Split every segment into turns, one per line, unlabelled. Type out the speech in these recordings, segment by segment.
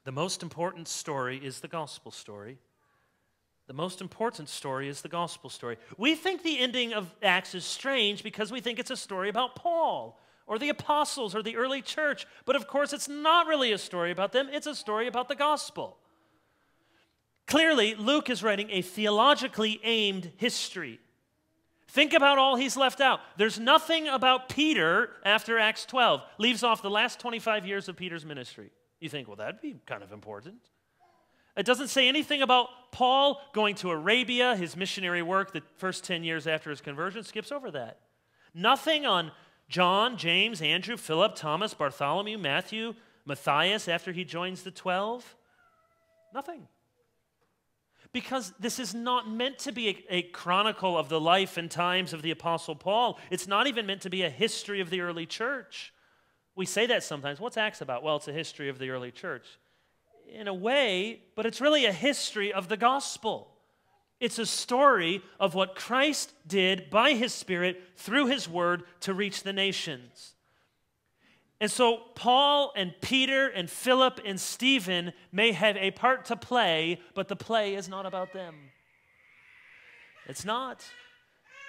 The most important story is the gospel story. The most important story is the gospel story. We think the ending of Acts is strange because we think it's a story about Paul or the apostles or the early church. But of course, it's not really a story about them. It's a story about the gospel. Clearly, Luke is writing a theologically aimed history. Think about all he's left out. There's nothing about Peter after Acts 12. Leaves off the last 25 years of Peter's ministry. You think, well, that'd be kind of important. It doesn't say anything about Paul going to Arabia, his missionary work, the first 10 years after his conversion, skips over that. Nothing on John, James, Andrew, Philip, Thomas, Bartholomew, Matthew, Matthias after he joins the 12. Nothing. Because this is not meant to be a chronicle of the life and times of the Apostle Paul. It's not even meant to be a history of the early church. We say that sometimes. What's Acts about? Well, it's a history of the early church. In a way, but it's really a history of the gospel. It's a story of what Christ did by his Spirit through his word to reach the nations. And so Paul and Peter and Philip and Stephen may have a part to play, but the play is not about them. It's not.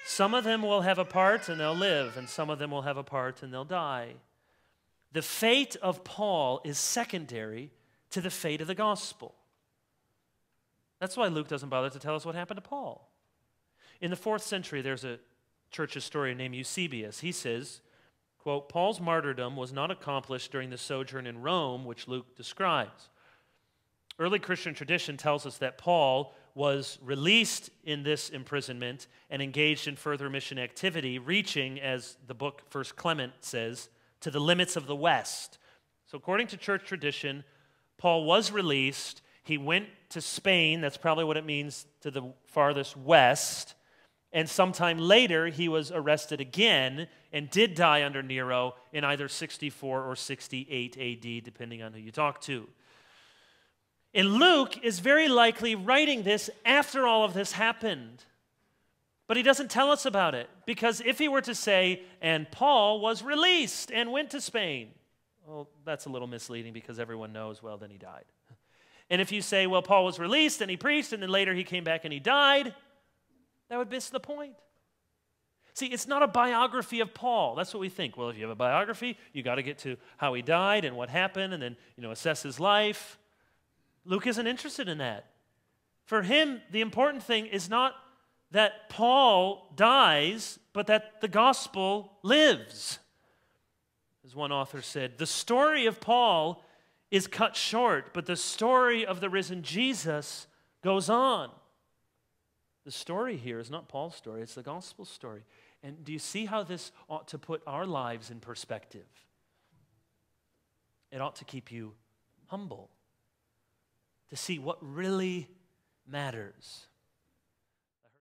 Some of them will have a part and they'll live, and some of them will have a part and they'll die. The fate of Paul is secondary to the fate of the gospel. That's why Luke doesn't bother to tell us what happened to Paul. In the 4th century, there's a church historian named Eusebius. He says, quote, Paul's martyrdom was not accomplished during the sojourn in Rome, which Luke describes. Early Christian tradition tells us that Paul was released in this imprisonment and engaged in further mission activity, reaching, as the book 1 Clement says, to the limits of the West. So according to church tradition, Paul was released. He went to Spain. That's probably what it means, to the farthest west. And sometime later, he was arrested again and did die under Nero in either 64 or 68 AD, depending on who you talk to. And Luke is very likely writing this after all of this happened. But he doesn't tell us about it, because if he were to say, and Paul was released and went to Spain, well, that's a little misleading because everyone knows, well, then he died. And if you say, well, Paul was released and he preached and then later he came back and he died, that would miss the point. See, it's not a biography of Paul. That's what we think. Well, if you have a biography, you got to get to how he died and what happened and then, assess his life. Luke isn't interested in that. For him, the important thing is not that Paul dies, but that the gospel lives. As one author said, the story of Paul is cut short, but the story of the risen Jesus goes on. The story here is not Paul's story, it's the gospel story. And do you see how this ought to put our lives in perspective? It ought to keep you humble, to see what really matters.